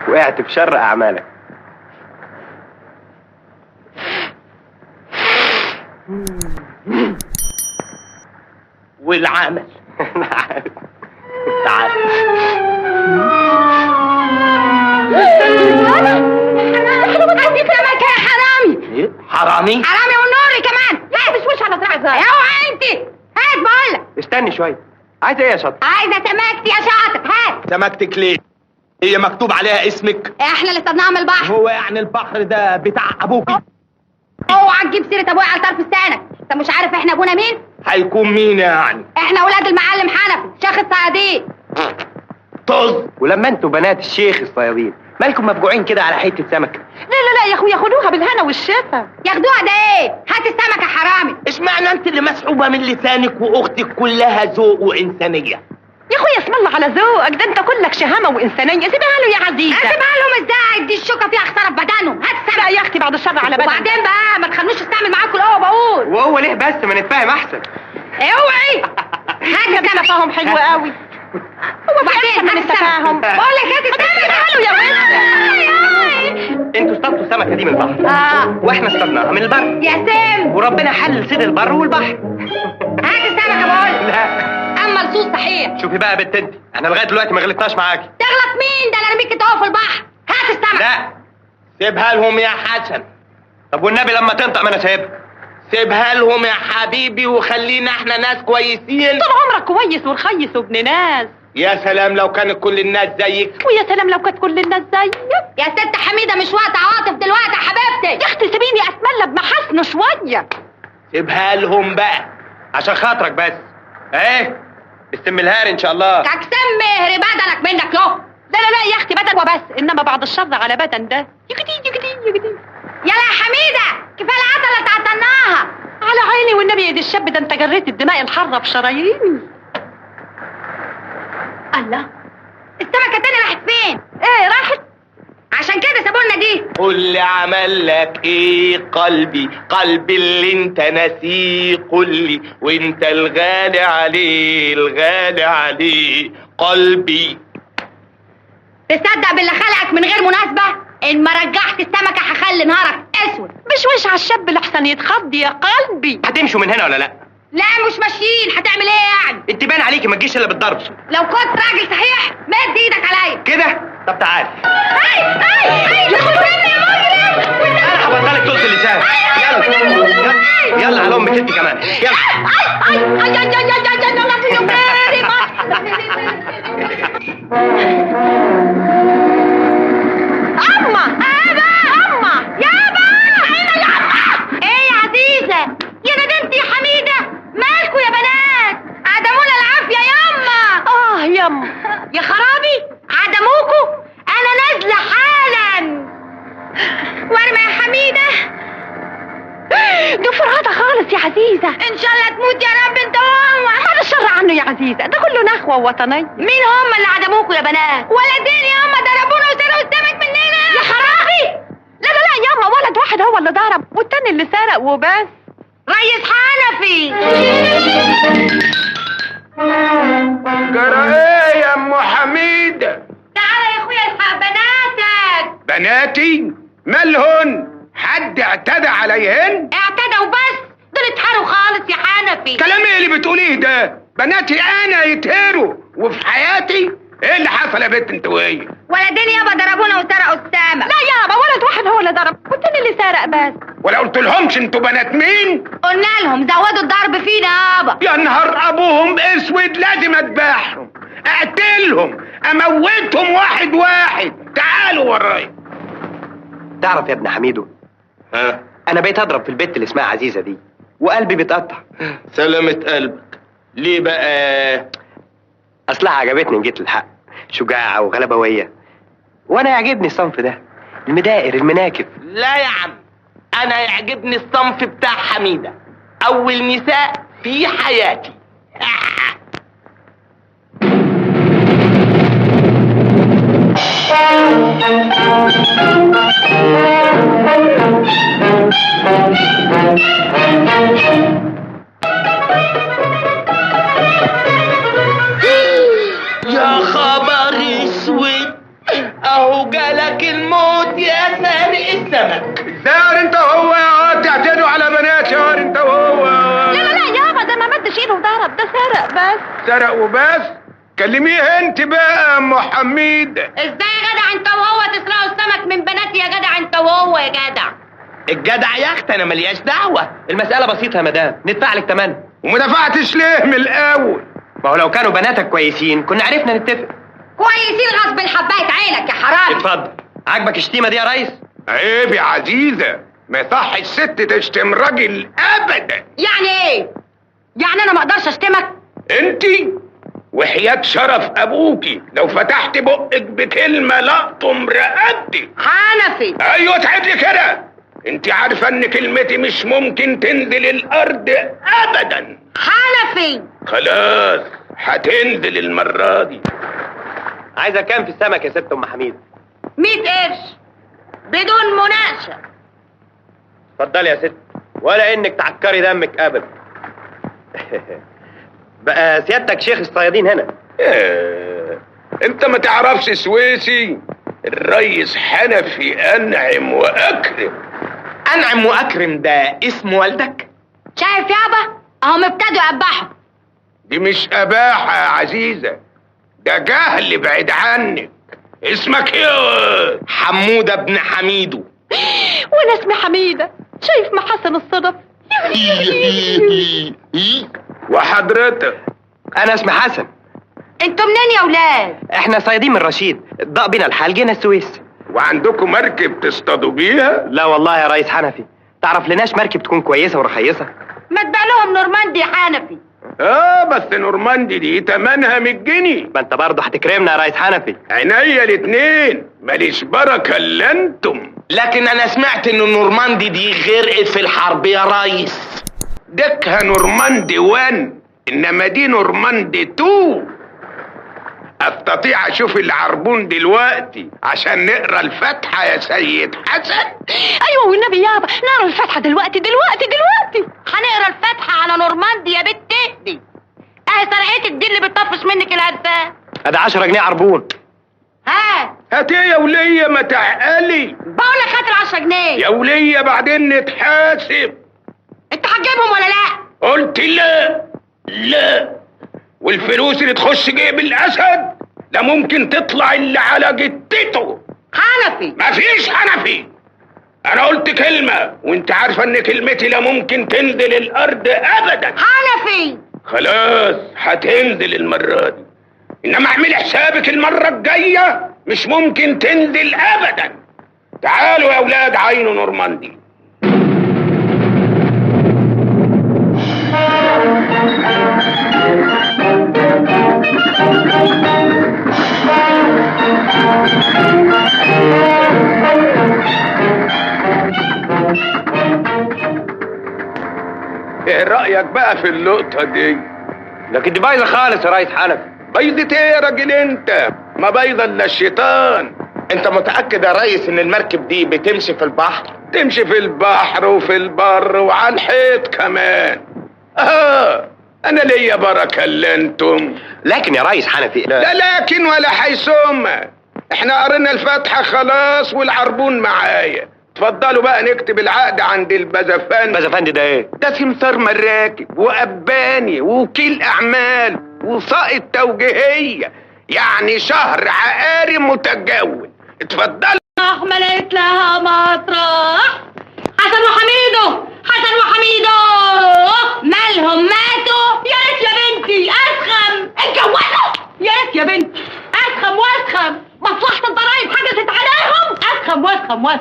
وقعت في شر اعمالك. والعمل تعال. عندي سمكة يا حرامي. ايه حرامي؟ حرامي والنوري كمان. لا مش على دراعي ازاي. اوعى انت. هات بقولك. استني شويه. عايزه ايه يا شاطر؟ عايزه سمكتي يا شاطر. هات سمكتك ليه؟ هي مكتوب عليها اسمك؟ احنا اللي اصطدناها من البحر. هو يعني البحر ده بتاع ابوكي؟ اوعى تجيب سيره ابويا على طرف لسانك. انت مش عارف احنا ابونا مين؟ هيكون مين يعني؟ احنا اولاد المعلم حنفي شيخ الصيادين. طز. ولما انتوا بنات الشيخ الصيادين مالكم مفجوعين كده على حته سمكه؟ لا يا اخويا خدوها بالهنا والشفا. ياخدوها ده ايه؟ هات السمكه حرامي. اشمعنى انت اللي مسحوبه من لسانك واختك كلها ذوق وانسانيه؟ يا اخويا اسم الله على ذوقك، ده انت كلك شهامه وانسانيه. سيبها له يا عزيزه. اسيبها لهم ازاي؟ دي الشوكه فيها خساره في بدنهم. هات السمكه. لا يا اختي بعد الشر على بدنك. وبعدين بقى ما تخلونيش استعمل معاكم القوه بقول. وهو ليه بس؟ ما نتفاهم احسن. اوعي. هات السمكه. تفاهم حلو قوي. هو بعدين هات التفاهم. بقول لك هات السمكه. يا ولد. انتوا اصطادتوا السمكه دي من البحر واحنا اصطادناها من البر. يا سام. وربنا حل سيد البر والبحر. هات السمكه بقول. لا اما لصوص صحيح. شوفي بقى يا بنت انت، احنا لغايه دلوقتي ما غلطناش معاكي. تغلط مين؟ ده انا رميك انت اهو في البحر. هات السمكه. لا سيبها لهم يا حسن. طب والنبي لما تنطق ما انا سايبها. سيبها لهم يا حبيبي وخلينا احنا ناس كويسين. طول عمرك كويس ورخيص وابن ناس. يا سلام لو كانت كل الناس زيك. ويا سلام لو كانت كل الناس زيك. يا ست حميده مش وقت عواطف دلوقتي يا حبيبتي. يا اختي سيبيني اتملى بمحاسنه شويه. سيبها لهم بقى عشان خاطرك بس. ايه بالسم الهاري ان شاء الله. تكسم مهري بدنك منك له. لا يا اختي بدن وبس، انما بعد الشر على بدن ده يجدي. يلا يا حميده كفايه العسل اللي تعطلناها. على عيني والنبي يا دي الشاب، ده انت جريت الدماء الحاره في شراييني. الله السمكه التانية راحت فين؟ ايه راحت؟ عشان كده سابولنا دي. قول لي عمل لك ايه قلبي اللي انت ناسيه؟ قول لي وانت الغالي عليه قلبي. تصدق باللي خلقك من غير مناسبه؟ ان ما رجعت السمكه هخلي نهارك اسود. بشوش على الشاب لحسن يتخض يا قلبي. هتمشوا من هنا ولا لا؟ لا مش ماشيين. هتعمل ايه يعني؟ انت باين عليكي ما تجيش الا بالضرب. لو كنت راجل صحيح مد ايدك عليا كده. طب تعالي. يا خدني يا مجرم. انا هبطلك تقص اللسان. يلا على امك انت كمان. يلا. اما يابا ايه يا عزيزه؟ يا ندمت يا حميده. مالكوا يا بنات؟ عدمونا العافيه ياما. ياما يا خرابي عدموكوا. انا نازله حالا. وارمى يا حميده. دي فرهده خالص يا عزيزه. ان شاء الله تموت يا رب انت وهو. هذا الشر عنه يا عزيزه، ده كله نخوه وطنيه. مين هم اللي عدموكوا يا بنات؟ ولدين ياما ضربونا وسرقوا السمك مننا. يا خرابي. لا ياما ولد واحد هو اللي ضرب والتاني اللي سرق وبس. ريس حنفي. جرى ايه يا ام حميده؟ تعالى يا اخويا الحق بناتك. بناتي مالهن؟ حد اعتدى عليهن؟ اعتدوا بس. دول اتحروا خالص يا حنفي. كلام ايه اللي بتقوليه ده؟ بناتي انا يتهروا وفي حياتي؟ ايه اللي حصل يا بنت انت وهي؟ ولدين يابا ضربونا وسرقوا السمك. لا يابا ولد واحد هو اللي ضرب والتاني اللي سرق بس. ولا قلت لهمش انتوا بنات مين؟ قلنا لهم زودوا الضرب فينا يابا. يا نهار ابوهم اسود، لازم اذبحهم اقتلهم اموتهم واحد واحد. تعالوا ورايا. تعرف يا ابن حميدو، انا بقيت اضرب في البت اللي اسمها عزيزه دي وقلبي بيتقطع. سلامة قلبك. ليه بقى؟ اصلها عجبتني. جيت للحق، شجاعه وغلبويه، وانا يعجبني الصنف ده، المدائر المناكف. لا يا عم، انا يعجبني الصنف بتاع حميدة، اول نساء في حياتي. يا خبر اهو جالك الموت يا سارق السمك. زار انت وهو يا واد، تعتدوا على بنات يا واد انت وهو. لا يابا، ده ما مدش ايده وضرب، ده سرق بس. سرق وبس؟ كلميه انت بقى يا ام حميد. ازاي يا جدع انت وهو تسرقوا السمك من بناتي يا جدع انت وهو يا جدع؟ الجدع يا اخت انا ملياش دعوه. المسألة بسيطة يا مدام، ندفع لك تمن. وما دفعتش ليه من الاول؟ ما هو لو كانوا بناتك كويسين كنا عرفنا نتفق. كويسين غصب حبايه عينك يا حرام. اتفضل. عاجبك الشتيمة دي يا ريس؟ عيب يا عزيزة، ما يصحش الست تشتم راجل ابدا. يعني ايه؟ يعني انا ما اقدرش اشتمك؟ انتي وحياة شرف ابوكي لو فتحت بقك بكلمة لقطم رقبتي. حنفي. ايوه تعدلي كده. انتي عارفة ان كلمتي مش ممكن تنزل الارض ابدا. حنفي. خلاص هتنزل المرة دي. عايزة كام في السمك يا ست ام حميد؟ 100 قرش بدون مناقشه. اتفضلي يا ست، ولا انك تعكري دمك ابدا. بقى سيادتك شيخ الصيادين هنا. انت ما تعرفش سويسي؟ الريس حنفي انعم واكرم. انعم واكرم ده اسم والدك؟ شايف يابا؟ اهم ابتدوا يقبحوا. دي مش اباحة يا عزيزة، ده جهل بعيد عنك. اسمك ايه؟ حمودة ابن حميدو. وانا اسمي حميده. شايف محسن الصدف؟ وحضرتك؟ انا اسمي حسن. انتوا منين يا ولاد؟ احنا صيادين من رشيد، ضاق بينا الحال جينا السويس. وعندكم مركب تصطادوا بيها؟ لا والله يا ريس حنفي، تعرف لناش مركب تكون كويسة ورخيصة. ما تبيع لهم نورماندي يا حنفي. بس نورماندي دي تمنها 100 جنيه. ما انت برضه هتكرمنا يا ريس حنفي. عينيا الاتنين، ماليش بركة الا انتم. لكن انا سمعت ان نورماندي دي غرقت في الحرب يا ريس. دكها نورماندي 1، انما دي نورماندي 2. استطيع اشوف العربون دلوقتي عشان نقرا الفاتحة يا سيد حسن؟ ايوه والنبي يابا، نقرا الفاتحه دلوقتي. هنقرا الفاتحه على نورماندي يا بت اهدي. اهي سرقتك دي اللي بتطفش منك الهدفان. ادي 10 جنيه عربون. ها هات ايه يا ولية ما تعقلي. بقول لك هات ال 10 جنيه. يا ولية بعدين نتحاسب. انت هتجيبهم ولا لا؟ قلت لا. والفلوس اللي تخش جيب الاسد لا ممكن تطلع الا على جتته. حنفي. مفيش حنفي. انا قلت كلمة وانت عارفة ان كلمتي لا ممكن تنزل الارض ابدا. حنفي. خلاص هتنزل المرة دي، انما اعملي حسابك المرة الجاية مش ممكن تنزل ابدا. تعالوا يا اولاد عينوا نورماندي. ايه رأيك بقى في اللقطة دي؟ لكن دي بايظة خالص يا ريس حنفي. بيضة ايه يا راجل انت؟ ما بيضة الا الشيطان. انت متأكد يا ريس ان المركب دي بتمشي في البحر؟ تمشي في البحر وفي البر وعلى الحيط كمان. انا ليا بركة الا انتم. لكن يا ريس حنفي لا لكن ولا حيثم. احنا قرينا الفاتحة خلاص والعربون معايا. اتفضلوا بقى نكتب العقد عند البزفان. بزفندي ده ايه؟ ده سمسار مراكب وأباني ووكيل أعمال وسائط توجيهية، يعني شهر عقاري متجول. اتفضلوا. عملت لها مطرح. حسن وحميدو مالهم ماتوا؟ يا ريت يا بنتي اسخم اتجوزوا. يا ريت يا بنتي اسخم واسخم. مصلحة الضرايب حجزت عليهم. اسخم واسخم. امال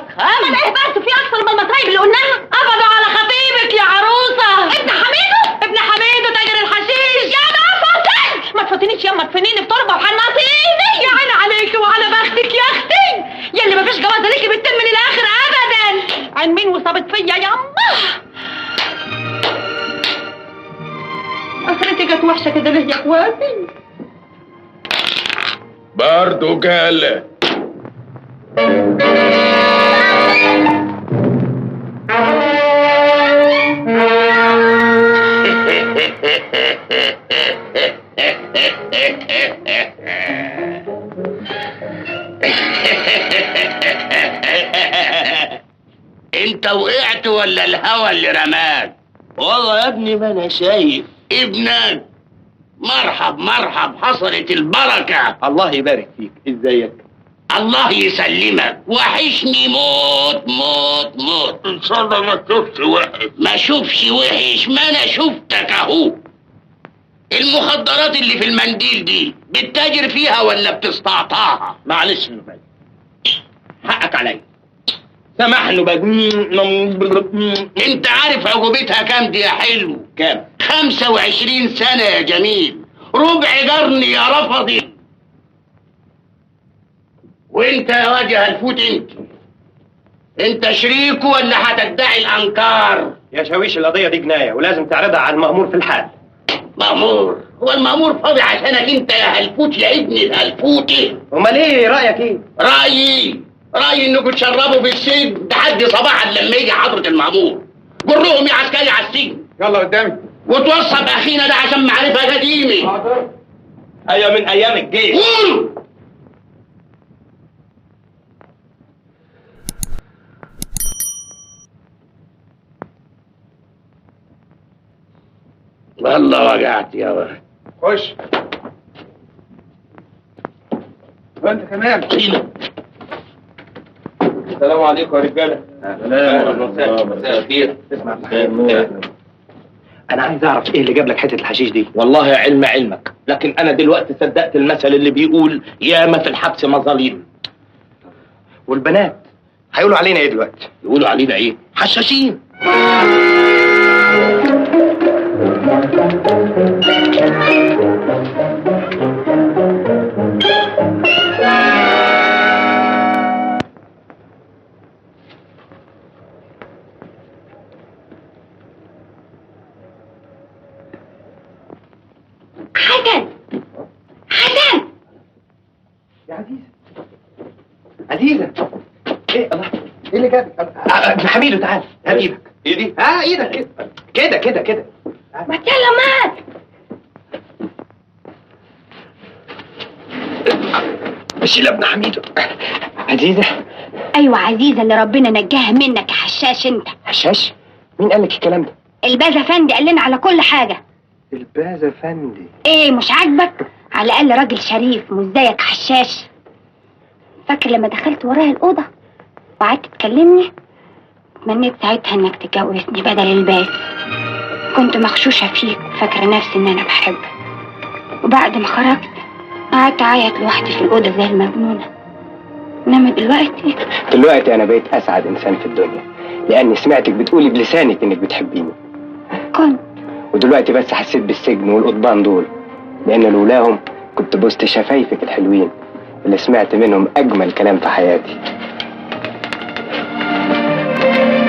ايه بس في اكثر من المصايب اللي قلناها؟ قبضوا على خطيبك يا عروسة. ابن حميدو تاجر الحشيش. يا نفسك ما تفوتنيش يما، تفنيني في تربة وحنطيني. يا عيني عليكي وعلى بختك يا اختي يلي مفيش جوازة ليكي بتتم للاخر ابدا. عين مين وصابت فيا يما؟ اخرتي جت وحشة كده ليه يا اخواتي؟ برضو جالة. انت وقعت ولا الهوى اللي رماك؟ والله يا ابني ما انا شايف. ابنك؟ مرحب مرحب، حصلت البركة. الله يبارك فيك. ازيك؟ الله يسلمك، وحشني موت موت موت. ان شاء الله ما تشوفش وحش. ما اشوفش وحش، ما انا شفتك اهو. المخدرات اللي في المنديل دي بتتاجر فيها ولا بتستعطاها؟ معلش نبات، حقك عليا، سامحني بقى. انت عارف عقوبتها كام دي يا حلو؟ كام؟ 25 سنة يا جميل، ربع قرن يا رفضي. وانت يا وجه الفوت، انت شريك ولا هتدعي الانكار؟ يا شاويش القضية دي جناية ولازم تعرضها على المأمور في الحال. مأمور؟ هو المأمور فاضي عشانك انت يا هلفوت يا ابن الهلفوتي؟ امال ايه رأيك ايه؟ رأيي انكم تشربوا في السجن لحد صباحا لما يجي حضرة المأمور. جرهم يا عسكري على السجن. يلا قدامي. وتوصب اخينا ده عشان معرفة قديمة. حاضر. ايوه من ايام الجيش. قول. والله وجعت يا ولد. خش. وانت كمان. السلام عليكم يا رجاله. مساء الخير. اسمع انا عايز اعرف ايه اللي جاب لك حتة الحشيش دي؟ والله علمك، لكن انا دلوقتي صدقت المثل اللي بيقول ياما في الحبس مظاليم. والبنات هيقولوا علينا ايه دلوقتي؟ يقولوا علينا ايه؟ حشاشين. حسن يا عزيزة ايه الله؟ ايه اللي جابك؟ ابن حميدو تعال، هات ايدك. ايدي؟ ايدك كده ما يلا مات. شيل ابن حميدو. عزيزة. ايوه عزيزة اللي ربنا نجاها منك يا حشاش انت. حشاش؟ مين قال لك الكلام ده؟ الباز افندي قال لنا على كل حاجة. الباز افندي؟ ايه مش عاجبك؟ على الاقل راجل شريف مش زيك حشاش. فاكر لما دخلت ورايا الأوضة وقعدت تكلمني؟ تمنيت ساعتها انك تتجوزني بدل الباس. كنت مغشوشة فيك وفاكرة نفسي ان انا بحبك. وبعد ما خرجت قعدت اعيط لوحدي في الأوضة زي المجنونة. انما دلوقتي انا بقيت اسعد انسان في الدنيا، لاني سمعتك بتقولي بلسانك انك بتحبيني. كنت. ودلوقتي بس حسيت بالسجن والقضبان دول، لان لولاهم كنت بوست شفايفك الحلوين اللي سمعت منهم اجمل كلام في حياتي.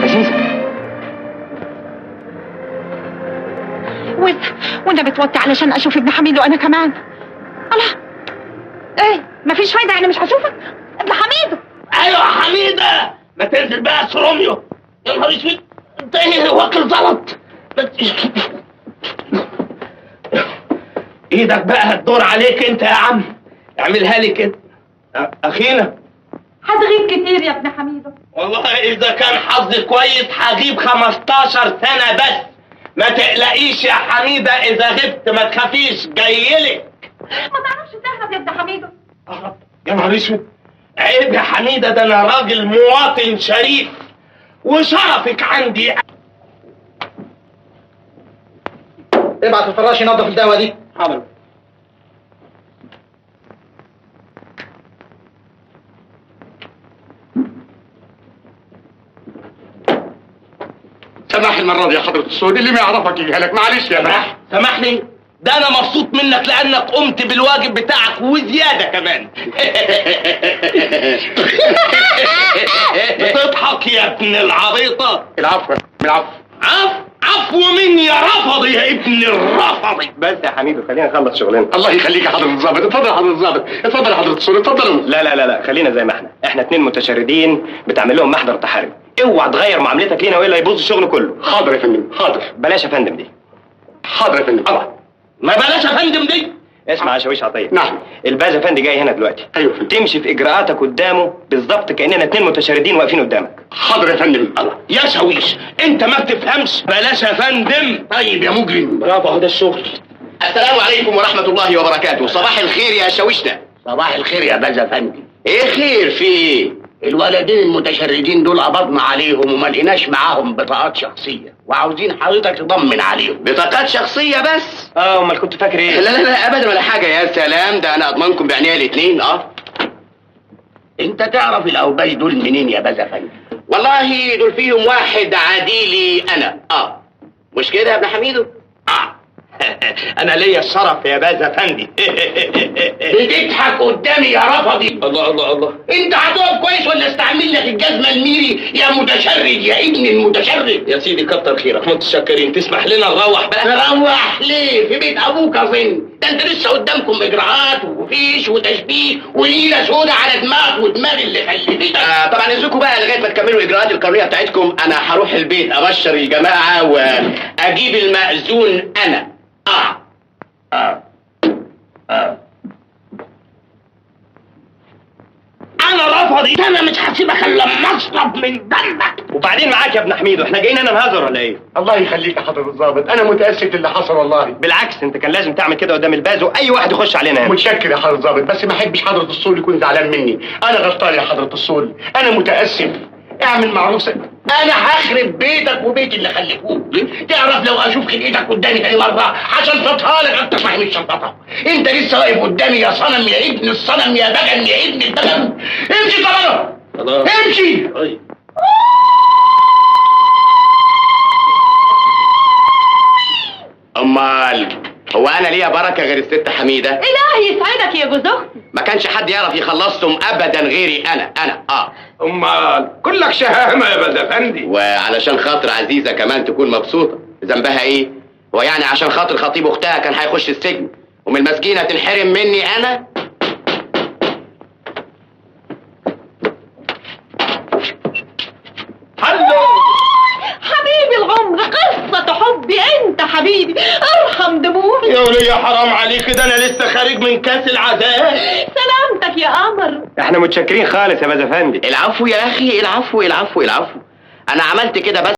عزيزة وانا بتوطي علشان اشوف ابن حميد وانا كمان. الله ايه مفيش فايدة، انا مش هشوفك ابن حميد. ايوه يا حميدة، ما تنزل بقى سروميو. يا نهار اسود، انت ايه واكل زلط؟ ايدك بقى هتدور عليك انت يا عم، اعملها لي كده. اخينا هتغيب كتير يا ابن حميدو. والله اذا كان حظي كويس هجيب 15 سنة بس. ما تقلقيش يا حميدة، اذا غبت ما تخافيش جايلك. ما تعرفش تهرب يا ابن حميدو. اهرب؟ يا نهار اسود، عيب يا حميدة، ده انا راجل مواطن شريف وشرفك عندي. ابعت الفراش ينظف الدواء دي. حاضر. سماح المرة دي يا حضرة السود، اللي ما يعرفك يجهلك. معلش يا باشا. سامحني، ده انا مبسوط منك لانك قمت بالواجب بتاعك وزيادة كمان. بتضحك يا ابن العبيطة. العفو العفو. عفو مين يا رفضي يا ابن الرفضي؟ بس يا حميدو خلينا نخلص شغلنا. الله يخليك يا حضرة الضابط. اتفضل يا حضرة الضابط، اتفضل يا حضرة السود، اتفضل. لا خلينا زي ما احنا اتنين متشردين بتعمل لهم محضر تحري. اوعى تغير معاملتك لينا والا يبوظ الشغل كله. حاضر يا فندم، حاضر. بلاش يا فندم دي. حاضر يا فندم. طبعا ما بلاش يا فندم دي. اسمع يا شاويش عطيه. نعم. الباز افندي جاي هنا دلوقتي. ايوه يا فندم. تمشي في اجراءاتك قدامه بالظبط كاننا اتنين متشردين واقفين قدامك. حاضر يا فندم. الله يا شاويش، انت ما بتفهمش. بلاش يا فندم. طيب يا مجرم. برافو، اهو ده الشغل. السلام عليكم ورحمة الله وبركاته. صباح الخير يا شاوشنا. صباح الخير يا باز افندي. ايه خير في ايه؟ الولدين المتشردين دول قبضنا عليهم وما لقيناش معاهم بطاقات شخصية، وعاوزين حضرتك تضمن عليهم. بطاقات شخصية بس؟ امال كنت فاكر ايه؟ لا لا لا ابدا ولا حاجة. يا سلام، ده انا اضمنكم بعينيا الاتنين. انت تعرف الاوباش دول منين يا باز افندي؟ والله دول فيهم واحد عديلي انا. مش كده يا ابن حميدو؟ انا ليا الشرف يا باز افندي. بتضحك قدامي يا رفضي. الله الله الله. انت هتقف كويس ولا استعمل لك الجزمه الميري يا متشرد يا ابن المتشرد؟ يا سيدي كتر خيرك، متشكرين. تسمح لنا نروح بقى؟ نروح ليه؟ في بيت ابوك اظن. ده انت لسه قدامكم اجراءات وفيش وتشبيه وليله سودا على دماغ ودماغ اللي خلفتك. طبعا اذنكم بقى لغايه ما تكملوا الاجراءات القانونيه بتاعتكم. انا هروح البيت ابشر الجماعه واجيب المأذون انا. انا رفضي. انا مش هسيبك الا لما اشرب من دمك. وبعدين معاك يا ابن حميدو، احنا جايين هنا نهزر ولا ايه؟ الله يخليك يا حضرة الضابط، انا متاسف اللي حصل والله. بالعكس، انت كان لازم تعمل كده قدام الباز واي واحد يخش علينا هنا. متشكر يا حضرة الضابط، بس ما احبش حضرة الصول يكون زعلان مني. انا غلطان يا حضرة الصول، انا متاسف. اعمل معروف. انا هخرب بيتك وبيت اللي خلفوك. تعرف لو اشوف خلقتك قدامي تاني مره هشنططها لك اكتر ما هي مش شنططها. انت لسه واقف قدامي يا صنم يا ابن الصنم يا بجن يا ابن البجن. امشي طبعا. امشي. امال هو انا ليا بركه غير الست حميده؟ الهي يسعدك يا جوز اختي. ما كانش حد يعرف يخلصهم ابدا غيري انا. امال كلك شهامه يا باز افندي. وعلشان خاطر عزيزه كمان تكون مبسوطه. ذنبها ايه؟ هو يعني عشان خاطر خطيب اختها كان هيخش السجن ومن المسكينه تنحرم مني انا؟ حبيبي العمر، قصة حبي انت حبيبي، ارحم دموعي. يا ولية حرام عليك، ده انا لسه خارج من كاس العذاب. سلامتك يا قمر. احنا متشكرين خالص يا باز افندي. العفو يا اخي، العفو العفو العفو. انا عملت كده بس